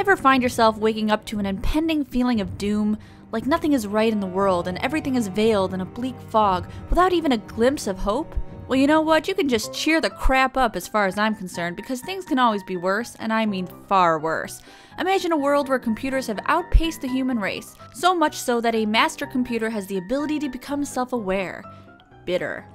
Ever find yourself waking up to an impending feeling of doom, like nothing is right in the world and everything is veiled in a bleak fog without even a glimpse of hope? Well, you know what? You can just cheer the crap up as far as I'm concerned, because things can always be worse, and I mean far worse. Imagine a world where computers have outpaced the human race, so much so that a master computer has the ability to become self-aware, bitter,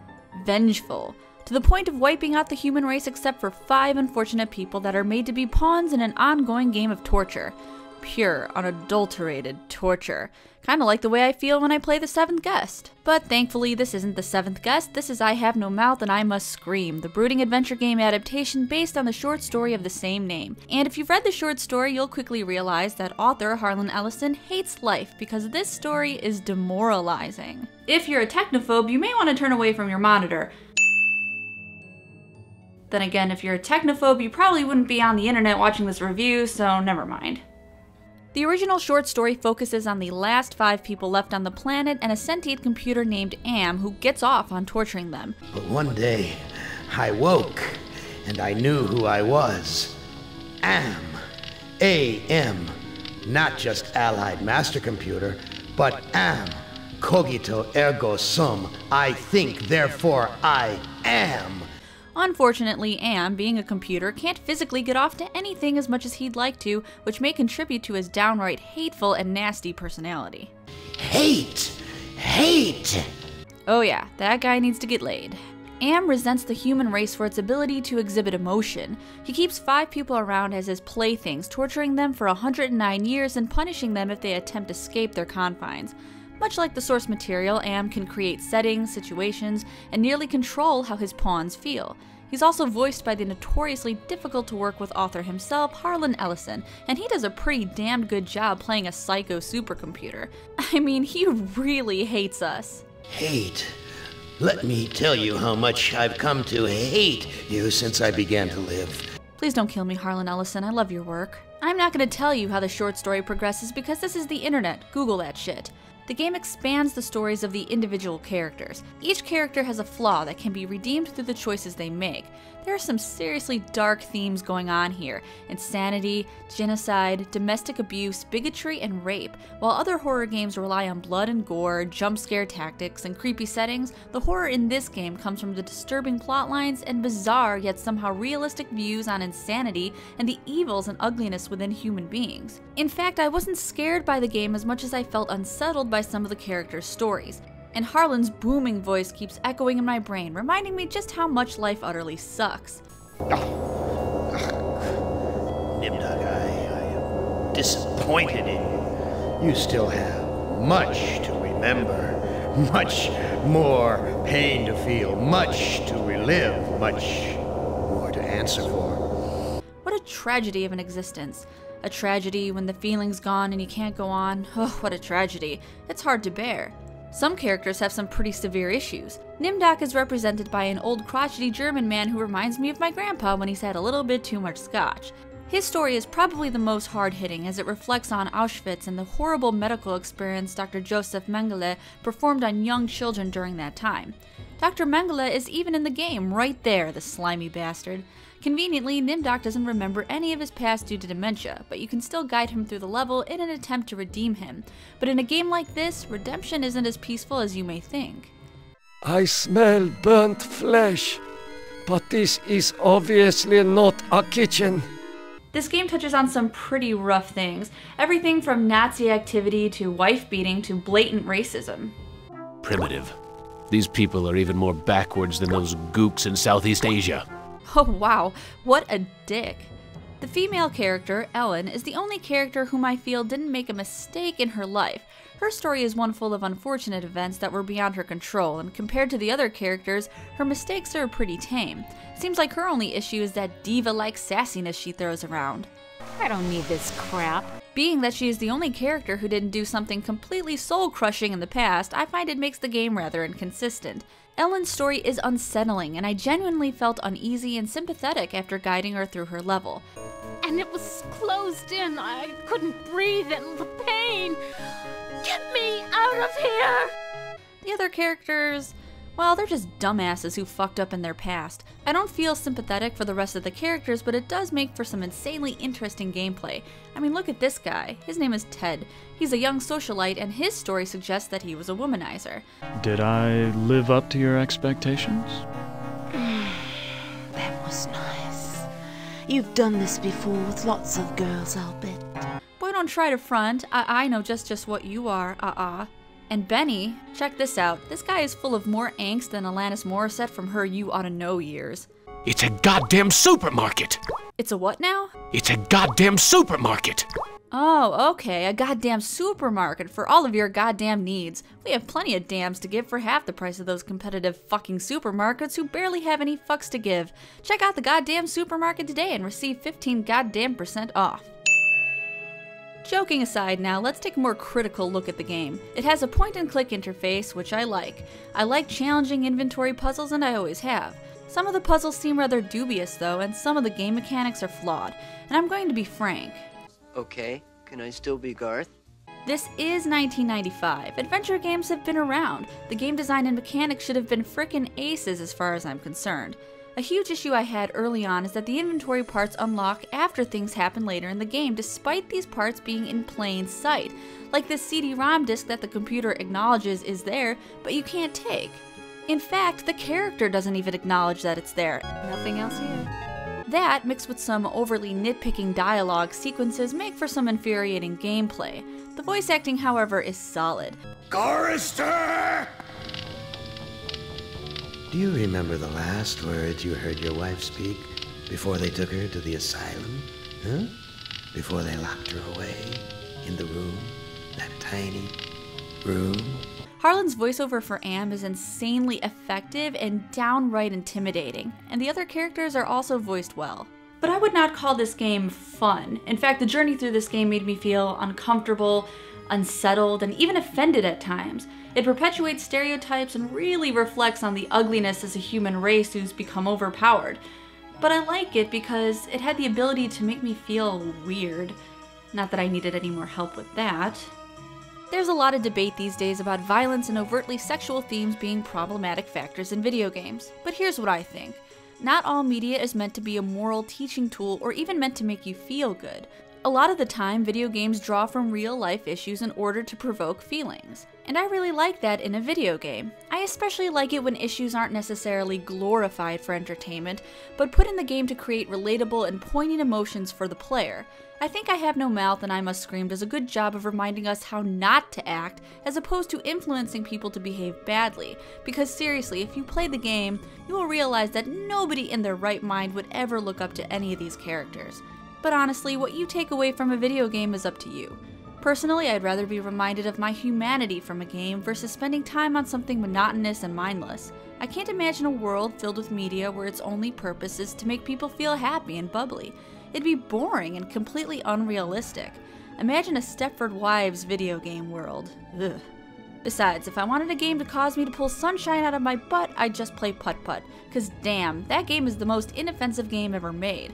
vengeful, to the point of wiping out the human race except for 5 unfortunate people that are made to be pawns in an ongoing game of torture. Pure, unadulterated torture. Kinda like the way I feel when I play The Seventh Guest. But thankfully, this isn't The Seventh Guest, this is I Have No Mouth and I Must Scream, the brooding adventure game adaptation based on the short story of the same name. And if you've read the short story, you'll quickly realize that author Harlan Ellison hates life because this story is demoralizing. If you're a technophobe, you may want to turn away from your monitor. Then again, if you're a technophobe, you probably wouldn't be on the internet watching this review, so never mind. The original short story focuses on the last 5 people left on the planet and a sentient computer named Am who gets off on torturing them. But one day, I woke, and I knew who I was. Am. A-M. Not just Allied Master Computer, but Am. Cogito ergo sum. I think, therefore I am. Unfortunately, Am, being a computer, can't physically get off to anything as much as he'd like to, which may contribute to his downright hateful and nasty personality. Hate! Hate! Oh yeah, that guy needs to get laid. Am resents the human race for its ability to exhibit emotion. He keeps 5 people around as his playthings, torturing them for 109 years and punishing them if they attempt to escape their confines. Much like the source material, Am can create settings, situations, and nearly control how his pawns feel. He's also voiced by the notoriously difficult to work with author himself, Harlan Ellison, and he does a pretty damn good job playing a psycho supercomputer. I mean, he really hates us. Hate. Let me tell you how much I've come to hate you since I began to live. Please don't kill me, Harlan Ellison. I love your work. I'm not going to tell you how the short story progresses because this is the internet. Google that shit. The game expands the stories of the individual characters. Each character has a flaw that can be redeemed through the choices they make. There are some seriously dark themes going on here: insanity, genocide, domestic abuse, bigotry, and rape. While other horror games rely on blood and gore, jump scare tactics, and creepy settings, the horror in this game comes from the disturbing plotlines and bizarre yet somehow realistic views on insanity and the evils and ugliness within human beings. In fact, I wasn't scared by the game as much as I felt unsettled by some of the characters' stories. And Harlan's booming voice keeps echoing in my brain, reminding me just how much life utterly sucks. Nimdog, I am disappointed in you. You still have much to remember, much more pain to feel, much to relive, much more to answer for. What a tragedy of an existence. A tragedy when the feeling's gone and you can't go on. Oh, what a tragedy. It's hard to bear. Some characters have some pretty severe issues. Nimdok is represented by an old crotchety German man who reminds me of my grandpa when he's had a little bit too much scotch. His story is probably the most hard-hitting as it reflects on Auschwitz and the horrible medical experience Dr. Joseph Mengele performed on young children during that time. Dr. Mengele is even in the game, right there, the slimy bastard. Conveniently, Nimdok doesn't remember any of his past due to dementia, but you can still guide him through the level in an attempt to redeem him. But in a game like this, redemption isn't as peaceful as you may think. I smell burnt flesh, but this is obviously not a kitchen. This game touches on some pretty rough things, everything from Nazi activity to wife beating to blatant racism. Primitive. These people are even more backwards than those gooks in Southeast Asia. Oh wow, what a dick. The female character, Ellen, is the only character whom I feel didn't make a mistake in her life. Her story is one full of unfortunate events that were beyond her control, and compared to the other characters, her mistakes are pretty tame. Seems like her only issue is that diva-like sassiness she throws around. I don't need this crap. Being that she is the only character who didn't do something completely soul-crushing in the past, I find it makes the game rather inconsistent. Ellen's story is unsettling, and I genuinely felt uneasy and sympathetic after guiding her through her level. And it was closed in. I couldn't breathe and the pain. Get me out of here! The other characters, Well, they're just dumbasses who fucked up in their past. I don't feel sympathetic for the rest of the characters, but it does make for some insanely interesting gameplay. I mean, look at this guy. His name is Ted. He's a young socialite, and his story suggests that he was a womanizer. Did I live up to your expectations? That was nice. You've done this before with lots of girls, I'll bet. Boy, don't try to front. I know just what you are, And Benny, check this out. This guy is full of more angst than Alanis Morissette from her You Oughta Know years. It's a goddamn supermarket! It's a what now? It's a goddamn supermarket! Oh, okay, a goddamn supermarket for all of your goddamn needs. We have plenty of dams to give for half the price of those competitive fucking supermarkets who barely have any fucks to give. Check out the goddamn supermarket today and receive 15 goddamn % off. Joking aside now, let's take a more critical look at the game. It has a point-and-click interface, which I like. I like challenging inventory puzzles, and I always have. Some of the puzzles seem rather dubious though, and some of the game mechanics are flawed. And I'm going to be frank. Okay, can I still be Garth? This is 1995. Adventure games have been around. The game design and mechanics should have been frickin' aces as far as I'm concerned. A huge issue I had early on is that the inventory parts unlock after things happen later in the game, despite these parts being in plain sight. Like this CD-ROM disc that the computer acknowledges is there, but you can't take. In fact, the character doesn't even acknowledge that it's there. Nothing else here. That, mixed with some overly nitpicking dialogue sequences, make for some infuriating gameplay. The voice acting, however, is solid. Chorister! Do you remember the last words you heard your wife speak before they took her to the asylum? Huh? Before they locked her away in the room? That tiny room? Harlan's voiceover for Am is insanely effective and downright intimidating, and the other characters are also voiced well. But I would not call this game fun. In fact, the journey through this game made me feel uncomfortable, unsettled, and even offended at times. It perpetuates stereotypes and really reflects on the ugliness as a human race who's become overpowered. But I like it because it had the ability to make me feel weird. Not that I needed any more help with that. There's a lot of debate these days about violence and overtly sexual themes being problematic factors in video games. But here's what I think. Not all media is meant to be a moral teaching tool or even meant to make you feel good. A lot of the time, video games draw from real-life issues in order to provoke feelings. And I really like that in a video game. I especially like it when issues aren't necessarily glorified for entertainment, but put in the game to create relatable and poignant emotions for the player. I think I Have No Mouth and I Must Scream does a good job of reminding us how not to act, as opposed to influencing people to behave badly. Because seriously, if you play the game, you will realize that nobody in their right mind would ever look up to any of these characters. But honestly, what you take away from a video game is up to you. Personally, I'd rather be reminded of my humanity from a game versus spending time on something monotonous and mindless. I can't imagine a world filled with media where its only purpose is to make people feel happy and bubbly. It'd be boring and completely unrealistic. Imagine a Stepford Wives video game world. Ugh. Besides, if I wanted a game to cause me to pull sunshine out of my butt, I'd just play Putt-Putt, cause damn, that game is the most inoffensive game ever made.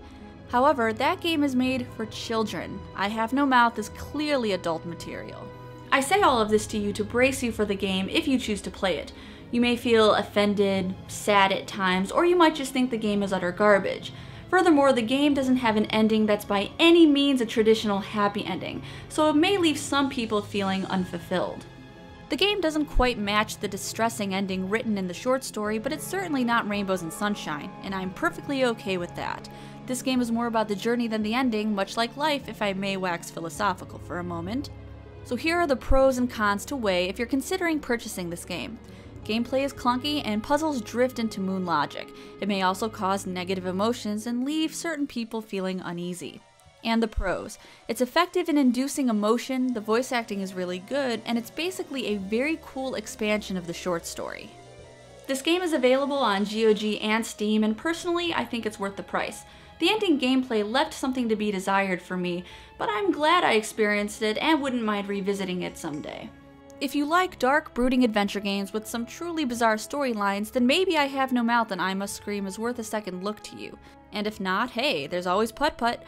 However, that game is made for children. I Have No Mouth is clearly adult material. I say all of this to you to brace you for the game if you choose to play it. You may feel offended, sad at times, or you might just think the game is utter garbage. Furthermore, the game doesn't have an ending that's by any means a traditional happy ending, so it may leave some people feeling unfulfilled. The game doesn't quite match the distressing ending written in the short story, but it's certainly not rainbows and sunshine, and I'm perfectly okay with that. This game is more about the journey than the ending, much like life, if I may wax philosophical for a moment. So here are the pros and cons to weigh if you're considering purchasing this game. Gameplay is clunky and puzzles drift into moon logic. It may also cause negative emotions and leave certain people feeling uneasy. And the pros. It's effective in inducing emotion, the voice acting is really good, and it's basically a very cool expansion of the short story. This game is available on GOG and Steam, and personally, I think it's worth the price. The ending gameplay left something to be desired for me, but I'm glad I experienced it and wouldn't mind revisiting it someday. If you like dark, brooding adventure games with some truly bizarre storylines, then maybe I Have No Mouth and I Must Scream is worth a second look to you. And if not, hey, there's always Putt-Putt.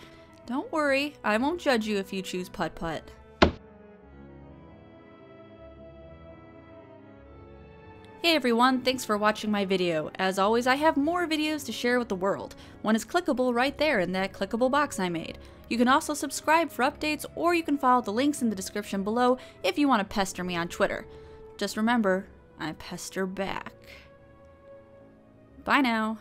Don't worry, I won't judge you if you choose Putt-Putt. Hey everyone, thanks for watching my video. As always, I have more videos to share with the world. One is clickable right there in that clickable box I made. You can also subscribe for updates, or you can follow the links in the description below if you want to pester me on Twitter. Just remember, I pester back. Bye now.